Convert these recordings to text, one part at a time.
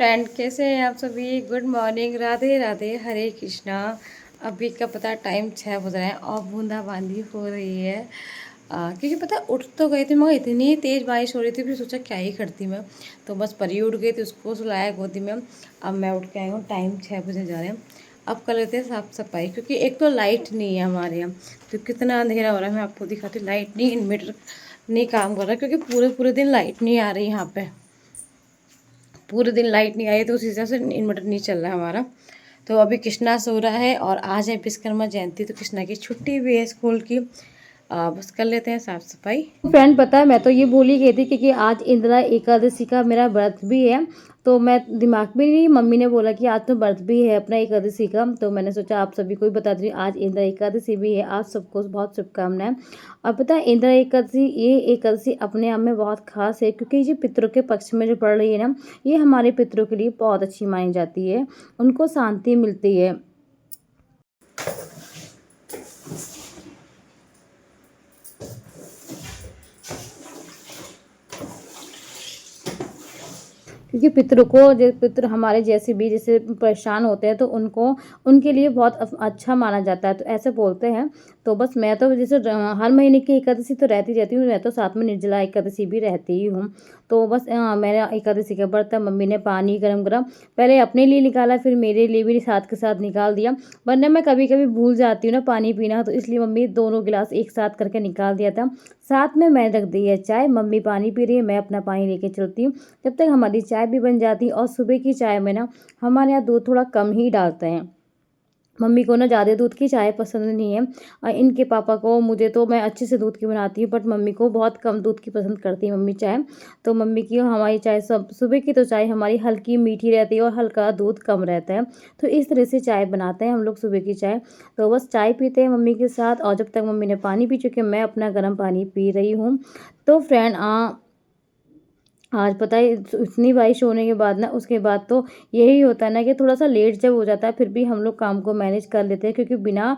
Friend, कैसे हैं आप सभी। गुड मॉर्निंग, राधे राधे, हरे कृष्णा। अभी का पता टाइम 6 बज रहे हैं और बूंदाबांदी हो रही है। क्योंकि पता उठ तो गई थी मगर इतनी तेज़ बारिश हो रही थी, फिर सोचा क्या ही करती मैं। तो बस परी उठ गई थी, उसको सुलाया गोदी में। अब मैं उठ के आई हूँ, टाइम 6 बजे जा रहे हैं। अब कर लेते हैं साफ़ सफाई, क्योंकि एक तो लाइट नहीं है हमारे यहाँ। तो कितना अंधेरा हो रहा है, मैं आपको दिखाती हूँ। लाइट नहीं, इन्वर्टर नहीं काम कर रहा, क्योंकि पूरे पूरे दिन लाइट नहीं आ रही यहाँ पे। पूरे दिन लाइट नहीं आई तो उस हिसाब से इन्वर्टर नहीं चल रहा है हमारा। तो अभी कृष्णा सो रहा है और आज है विश्वकर्मा जयंती, तो कृष्णा की छुट्टी भी है स्कूल की। बस कर लेते हैं साफ़ सफाई। फ्रेंड, पता है मैं तो ये भूल ही गई थी क्योंकि आज इंदिरा एकादशी का मेरा व्रत भी है। तो मैं दिमाग में नहीं, मम्मी ने बोला कि आज तो व्रत भी है अपना एकादशी का, तो मैंने सोचा आप सभी को भी बता दूँ आज इंदिरा एकादशी भी है। आप सबको बहुत शुभकामनाएं। अब पता है इंदिरा एकादशी, ये एकादशी अपने आप में बहुत खास है क्योंकि ये पितरों के पक्ष में जो पड़ रही है ना, ये हमारे पितरों के लिए बहुत अच्छी मानी जाती है। उनको शांति मिलती है। क्योंकि पितरों को पितृ हमारे जैसे भी जैसे परेशान होते हैं तो उनको उनके लिए बहुत अच्छा माना जाता है, तो ऐसे बोलते हैं। तो बस मैं तो जैसे हर महीने की एकादशी तो रहती हूँ, मैं तो साथ में निर्जला एकादशी भी रहती ही हूँ। तो बस मेरा एकादशी का व्रत है। मम्मी ने पानी गरम गरम पहले अपने लिए निकाला, फिर मेरे लिए भी साथ के साथ निकाल दिया। वरना मैं कभी कभी भूल जाती हूँ ना पानी पीना, तो इसलिए मम्मी दोनों गिलास एक साथ करके निकाल दिया था। साथ में मैं रख दी है चाय, मम्मी पानी पी रही है, मैं अपना पानी लेके चलती हूँ। जब तक हमारी चाय भी बन जाती है। और सुबह की चाय में ना हमारे यहाँ दूध थोड़ा कम ही डालते हैं। मम्मी को ना ज़्यादा दूध की चाय पसंद नहीं है। इनके पापा को, मुझे तो मैं अच्छे से दूध की बनाती हूँ, बट मम्मी को बहुत कम दूध की पसंद करती है मम्मी चाय। तो मम्मी की हमारी चाय, सब सुबह की तो चाय हमारी हल्की मीठी रहती है और हल्का दूध कम रहता है। तो इस तरह से चाय बनाते हैं हम लोग सुबह की चाय। तो बस चाय पीते हैं मम्मी के साथ, और जब तक मम्मी ने पानी पी चुके मैं अपना गर्म पानी पी रही हूँ। तो फ्रेंड, आज पता है इतनी बारिश होने के बाद ना, उसके बाद तो यही होता है ना कि थोड़ा सा लेट जब हो जाता है फिर भी हम लोग काम को मैनेज कर लेते हैं, क्योंकि बिना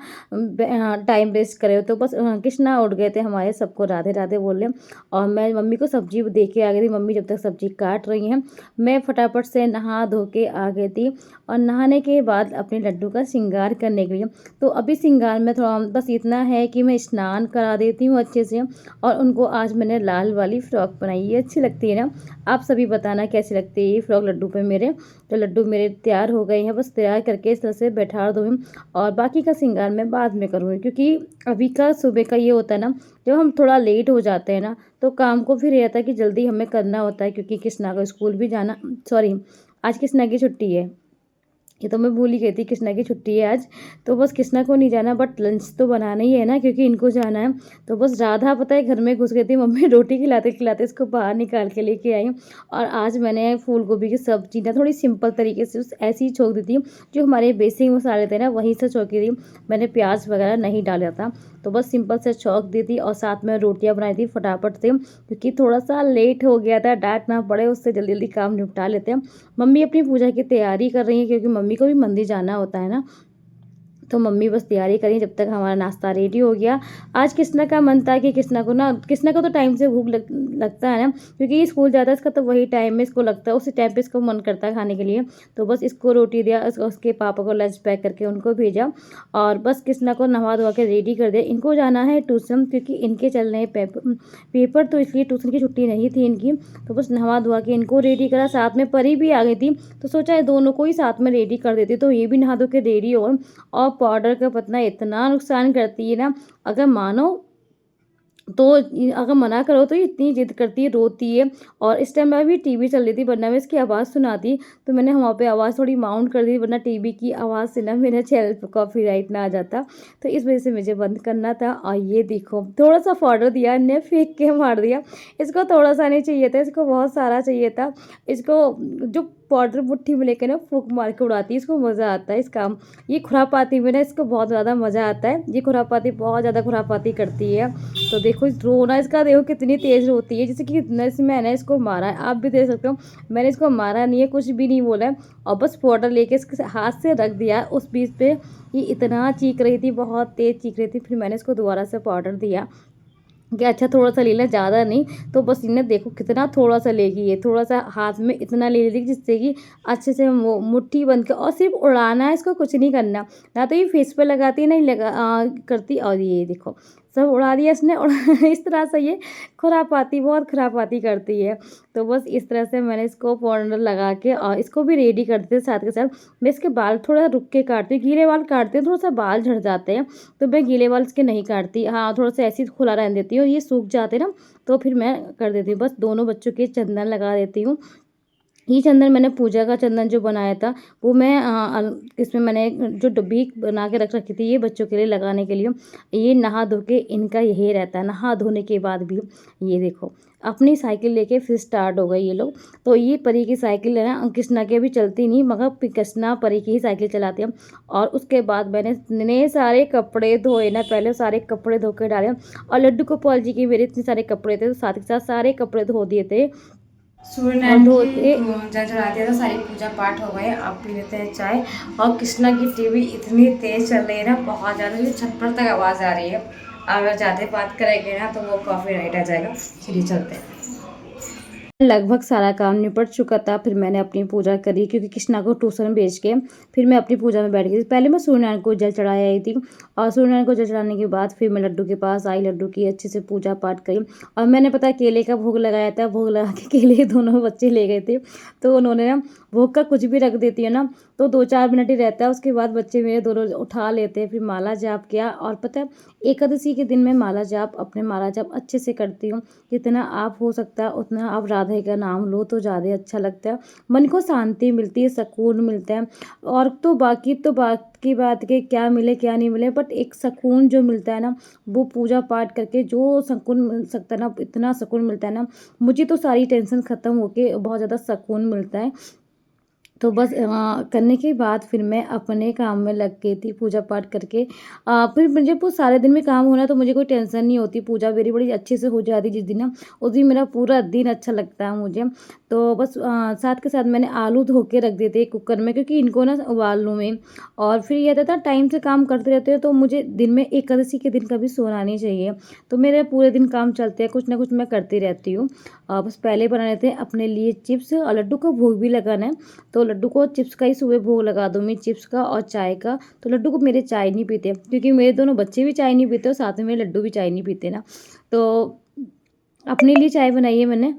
टाइम वेस्ट करे। तो बस कृष्णा उठ गए थे हमारे, सबको राधे राधे बोले। और मैं मम्मी को सब्जी दे के आ गई थी। मम्मी जब तक सब्जी काट रही हैं मैं फटाफट से नहा धो के आ गई थी। और नहाने के बाद अपने लड्डू का श्रृंगार करने के लिए, तो अभी श्रृंगार में थोड़ा बस इतना है कि मैं स्नान करा देती हूँ अच्छे से। और उनको आज मैंने लाल वाली फ्रॉक बनाई, ये अच्छी लगती है ना। आप सभी बताना कैसी लगती है ये फ्रॉक लड्डू पे मेरे। तो लड्डू मेरे तैयार हो गए हैं, बस तैयार करके इस तरह से बैठा दूँ। और बाकी का श्रृंगार मैं बाद में करूँगी, क्योंकि अभी का सुबह का ये होता है ना, जब हम थोड़ा लेट हो जाते हैं ना तो काम को फिर ये रहता है कि जल्दी हमें करना होता है, क्योंकि कृष्णा को स्कूल भी जाना। सॉरी, आज कृष्णा की छुट्टी है। ये तो मैं भूल ही गई थी, कृष्णा की छुट्टी है आज। तो बस कृष्णा को नहीं जाना, बट लंच तो बनाना ही है ना, क्योंकि इनको जाना है। तो बस राधा पता है घर में घुस गई थी, मम्मी रोटी खिलाते खिलाते इसको बाहर निकाल के लेके आई। और आज मैंने फूल गोभी की सब्जी ना थोड़ी सिंपल तरीके से ऐसी ही छोंक दी थी। जो हमारे बेसिक मसाले थे ना वहीं से छोंकी थी, मैंने प्याज वगैरह नहीं डाला था। तो बस सिंपल से छौंक दी थी, और साथ में रोटियां बनाई थी फटाफट से, क्योंकि थोड़ा सा लेट हो गया था, डांट ना पड़े उससे जल्दी जल्दी काम निपटा लेते हैं। मम्मी अपनी पूजा की तैयारी कर रही है, क्योंकि मम्मी को भी मंदिर जाना होता है ना। तो मम्मी बस तैयारी करी, जब तक हमारा नाश्ता रेडी हो गया। आज कृष्णा का मन था कि कृष्णा को तो टाइम से भूख लगता है ना, क्योंकि ये स्कूल जाता है, इसका तो वही टाइम में इसको लगता है, उसी टाइम पे इसको मन करता है खाने के लिए। तो बस इसको रोटी दिया, उसके पापा को लंच पैक करके उनको भेजा। और बस कृष्णा को नहा धोवा के रेडी कर दिया। इनको जाना है ट्यूशन, क्योंकि इनके चल रहे हैं पेपर, तो इसलिए ट्यूशन की छुट्टी नहीं थी इनकी। तो बस नहा धोवा के इनको रेडी करा, साथ में परी भी आ गई थी। तो सोचा दोनों को ही साथ में रेडी कर देती, तो ये भी नहा धो के रेडी हो। और पाउडर का पतना इतना नुकसान करती है ना, अगर मानो तो अगर मना करो तो ये इतनी जिद करती है, रोती है। और इस टाइम में भी टीवी चल रही थी, वरना मैं इसकी आवाज़ सुनाती। तो मैंने वहाँ पे आवाज़ थोड़ी माउंट कर दी, वरना टीवी की आवाज़ से ना मेरे चैनल पर कॉपीराइट ना आ जाता। तो इस वजह से मुझे बंद करना था। और ये देखो थोड़ा सा पाउडर दिया, इन्हें फेंक के मार दिया। इसको थोड़ा सा नहीं चाहिए था, इसको बहुत सारा चाहिए था। इसको जो पाउडर मुट्ठी में लेकर ना फूंक मार के उड़ाती है, इसको मज़ा आता है इस काम। ये खुरापाती में ना इसको बहुत ज़्यादा मज़ा आता है, ये खुरापाती बहुत ज़्यादा खुरापाती करती है। तो देखो रोना इसका, देखो कितनी तेज़ रोती है, जैसे कि मैंने इसको मारा है, आप भी देख सकते हो। मैंने इसको मारा नहीं है, कुछ भी नहीं बोला है, और बस पाउडर लेके इसके हाथ से रख दिया उस बीच पे। ये इतना चीख रही थी, बहुत तेज़ चीख रही थी, फिर मैंने इसको दोबारा से पाउडर दिया। कि अच्छा थोड़ा-सा ले लें, ज़्यादा नहीं। तो बस इन्हें देखो कितना थोड़ा-सा लेगी ये, थोड़ा-सा हाथ में इतना ले लेगी जिससे कि अच्छे से वो मुट्ठी बंद कर, और सिर्फ़ उड़ाना है, इसको कुछ नहीं करना। ना तो ये फेस पे लगाती है, ना ही करती, और ये देखो सब उड़ा दिया इसने और इस तरह से ये खुरापाती, बहुत खुरापाती करती है। तो बस इस तरह से मैंने इसको पाउडर लगा के और इसको भी रेडी कर देती हूँ साथ के साथ। मैं इसके बाल थोड़ा रुक के काटती हूँ, गीले बाल काटती हूँ, थोड़ा-सा बाल झड़ जाते हैं। तो मैं गीले बाल इसके नहीं काटती, हाँ, थोड़ा-सा ऐसे ही खुला रहने देती हूँ, ये सूख जाते हैं ना, तो फिर मैं कर देती हूँ। बस दोनों बच्चों के चंदन लगा देती हूँ। ये चंदन मैंने पूजा का चंदन जो बनाया था, वो मैं इसमें मैंने जो डब्बी बना के रख रखी थी ये बच्चों के लिए लगाने के लिए। ये नहा धो के इनका यही रहता है, नहा धोने के बाद भी। ये देखो अपनी साइकिल लेके फिर स्टार्ट हो गए ये लोग। तो ये परी की साइकिल है ना, कृष्णा की अभी चलती नहीं, मगर कृष्णा परी की ही साइकिल चलाती है। और उसके बाद मैंने इतने सारे कपड़े धोए ना, पहले सारे कपड़े धो के डाले, और लड्डू गोपाल जी के मेरे इतने सारे कपड़े थे, तो साथ के साथ सारे कपड़े धो दिए थे। सूर्य नारायण की जल चढ़ा दिया था, सारी पूजा पाठ हो गए। अब पी लेते हैं चाय। और कृष्णा की टीवी इतनी तेज चल रही है ना, बहुत ज़्यादा, जो छप्पर तक आवाज़ आ रही है। अगर ज़्यादा बात करेंगे ना तो वो कॉपीराइट आ जाएगा। चलिए चलते हैं। लगभग सारा काम निपट चुका था, फिर मैंने अपनी पूजा करी, क्योंकि कृष्णा को ट्यूशन भेज के फिर मैं अपनी पूजा में बैठ गई। पहले मैं सूर्यनारायण को जल चढ़ाई आई थी, और सूर्यनारायण को जल चढ़ाने के बाद फिर मैं लड्डू के पास आई, लड्डू की अच्छे से पूजा पाठ करी। और मैंने पता केले का भोग लगाया था, भोग लगा के केले दोनों बच्चे ले गए थे, तो उन्होंने ना भोग का कुछ भी रख देती है ना, तो 2-4 मिनट ही रहता है, उसके बाद बच्चे मेरे दोनों उठा लेते हैं। फिर माला जाप किया, और पता है एकादशी के दिन मैं माला जाप, अपने माला जाप अच्छे से करती हूँ। जितना आप हो सकता है उतना आप राधे का नाम लो तो ज़्यादा अच्छा लगता है, मन को शांति मिलती है, सुकून मिलता है। और तो बाकी बात के क्या मिले क्या नहीं मिले, बट एक सुकून जो मिलता है ना, वो पूजा पाठ करके जो सुकून मिल सकता है ना, इतना सुकून मिलता है ना, मुझे तो सारी टेंशन ख़त्म होके बहुत ज़्यादा सुकून मिलता है। तो बस करने के बाद फिर मैं अपने काम में लग गई थी पूजा पाठ करके। फिर मुझे वो सारे दिन में काम होना, तो मुझे कोई टेंशन नहीं होती, पूजा मेरी बड़ी अच्छे से हो जाती जिस दिन ना, उस दिन मेरा पूरा दिन अच्छा लगता है मुझे। तो बस साथ के साथ मैंने आलू धो के रख दिए थे कुकर में, क्योंकि इनको ना उबाल लूँ मैं। और फिर ये रहता था टाइम से काम करते रहते हो, तो मुझे दिन में एकादशी के दिन कभी सोना नहीं चाहिए, तो मेरे पूरे दिन काम चलते हैं, कुछ ना कुछ मैं करती रहती हूँ। बस पहले बनाने थे अपने लिए चिप्स, और लड्डू को भोग भी लगाना है, तो लड्डू को चिप्स का ही सुबह भोग लगा दूँ मैं, चिप्स का और चाय का। तो लड्डू को मेरे चाय नहीं पीते, क्योंकि मेरे दोनों बच्चे भी चाय नहीं पीते और साथ में मेरे लड्डू भी चाय नहीं पीते ना, तो अपने लिए चाय बनाई है मैंने,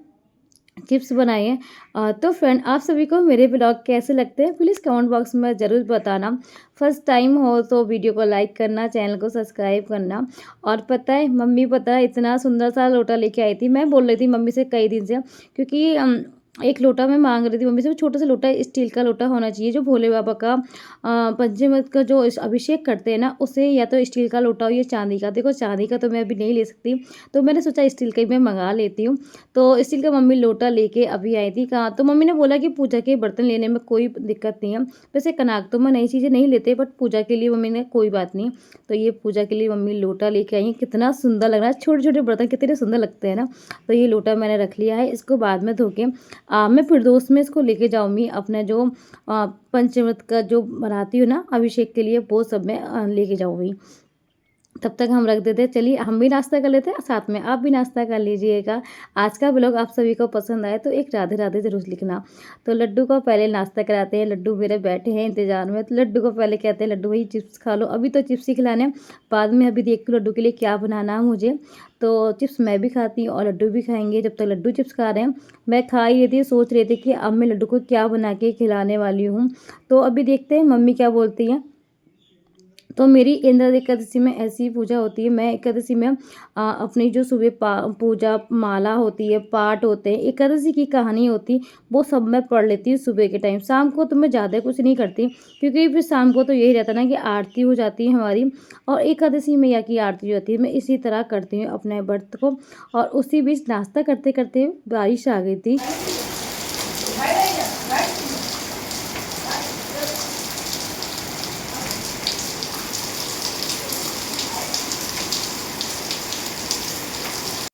चिप्स बनाए हैं। तो फ्रेंड आप सभी को मेरे ब्लॉग कैसे लगते हैं प्लीज़ कमेंट बॉक्स में ज़रूर बताना। फर्स्ट टाइम हो तो वीडियो को लाइक करना, चैनल को सब्सक्राइब करना। और पता है मम्मी, पता है इतना सुंदर सा लोटा लेके आई थी, मैं बोल रही थी मम्मी से कई दिन से, क्योंकि एक लोटा मैं मांग रही थी मम्मी से, छोटा सा लोटा, स्टील का लोटा होना चाहिए, जो भोले बाबा का पंचामृत का जो अभिषेक करते हैं ना, उसे या तो स्टील का लोटा हो या चांदी का। देखो चांदी का तो मैं अभी नहीं ले सकती, तो मैंने सोचा स्टील का ही मैं मंगा लेती हूँ। तो स्टील का मम्मी लोटा लेके अभी आई थी। कहाँ, तो मम्मी ने बोला कि पूजा के बर्तन लेने में कोई दिक्कत नहीं है। वैसे कनाक तो मैं नई चीज़ें नहीं लेते, बट पूजा के लिए मम्मी ने कोई बात नहीं। तो ये पूजा के लिए मम्मी लोटा लेके आई है, कितना सुंदर लग रहा है, छोटे छोटे बर्तन कितने सुंदर लगते हैं ना। तो ये लोटा मैंने रख लिया है, इसको बाद में धो के मैं फिरदौस में इसको लेके जाऊँगी, अपने जो पंचामृत का जो बनाती हूँ ना अभिषेक के लिए, वो सब मैं लेके जाऊँगी। तब तक हम रख देते हैं, चलिए हम भी नाश्ता कर लेते हैं, साथ में आप भी नाश्ता कर लीजिएगा। आज का ब्लॉग आप सभी को पसंद आए तो एक राधे राधे ज़रूर लिखना। तो लड्डू को पहले नाश्ता कराते हैं, लड्डू मेरे बैठे हैं इंतज़ार में। तो लड्डू को पहले कहते हैं लड्डू भाई चिप्स खा लो, अभी तो चिप्स ही खिलाने हैं, बाद में अभी देखती हूँ लड्डू के लिए क्या बनाना है मुझे। तो चिप्स मैं भी खाती हूँ और लड्डू भी खाएंगे। जब तक लड्डू चिप्स खा रहे हैं मैं खा ही रही थी, सोच रही थी कि अब मैं लड्डू को क्या बना के खिलाने वाली हूँ। तो अभी देखते हैं मम्मी क्या बोलती हैं। तो मेरी इंद्र एकादशी में ऐसी पूजा होती है, मैं एकादशी में अपनी जो सुबह पूजा माला होती है, पाठ होते हैं, एकादशी की कहानी होती, वो सब मैं पढ़ लेती हूँ सुबह के टाइम। शाम को तो मैं ज़्यादा कुछ नहीं करती, क्योंकि फिर शाम को तो यही रहता ना कि आरती हो जाती है हमारी, और एकादशी मैया की आरती हो जाती है। मैं इसी तरह करती हूँ अपने व्रत को। और उसी बीच नाश्ता करते करते बारिश आ गई थी।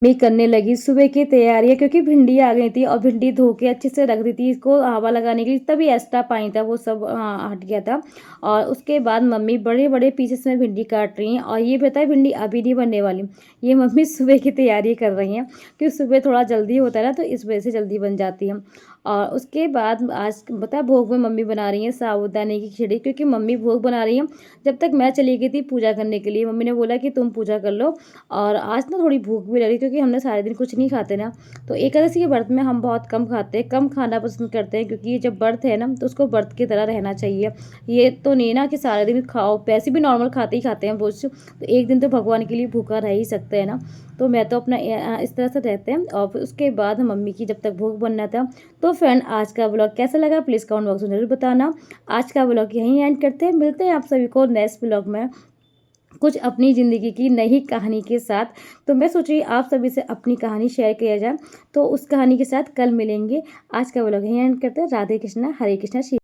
मैं करने लगी सुबह की तैयारियाँ, क्योंकि भिंडी आ गई थी और भिंडी धो के अच्छे से रख दी थी इसको हवा लगाने के लिए, तभी एक्स्ट्रा पानी था वो सब हट गया था। और उसके बाद मम्मी बड़े-बड़े पीसेस में भिंडी काट रही हैं और ये पता है भिंडी अभी नहीं बनने वाली। ये मम्मी सुबह की तैयारी कर रही हैं, क्योंकि सुबह थोड़ा जल्दी होता है ना, तो इस वजह से जल्दी बन जाती है। और उसके बाद आज पता है भोग में मम्मी बना रही हैं साबूदाने की खिचड़ी, क्योंकि मम्मी भोग बना रही हैं। जब तक मैं चली गई थी पूजा करने के लिए, मम्मी ने बोला कि तुम पूजा कर लो। और आज ना थोड़ी भूख भी लगी, क्योंकि हमने सारे दिन कुछ नहीं खाते ना, तो एकादशी के व्रत में हम बहुत कम खाते हैं, कम खाना पसंद करते हैं, क्योंकि ये जब व्रत है ना तो उसको व्रत की तरह रहना चाहिए। ये तो नहीं ना कि सारे दिन खाओ, वैसे भी नॉर्मल खाते ही खाते हैं कुछ, तो एक दिन तो भगवान के लिए भूखा रह ही सकते हैं ना। तो मैं तो अपना इस तरह से रहते हैं। और फिर उसके बाद मम्मी की जब तक भोग बनना था। तो फ्रेंड आज का ब्लॉग कैसा लगा प्लीज़ कमेंट बॉक्स में ज़रूर बताना। आज का ब्लॉग यहीं एंड करते हैं, मिलते हैं आप सभी को नेक्स्ट ब्लॉग में कुछ अपनी ज़िंदगी की नई कहानी के साथ। तो मैं सोच रही आप सभी से अपनी कहानी शेयर किया जाए, तो उस कहानी के साथ कल मिलेंगे। आज का व्लॉग यहीं एंड करते हैं। राधे कृष्णा, हरे कृष्णा, श्री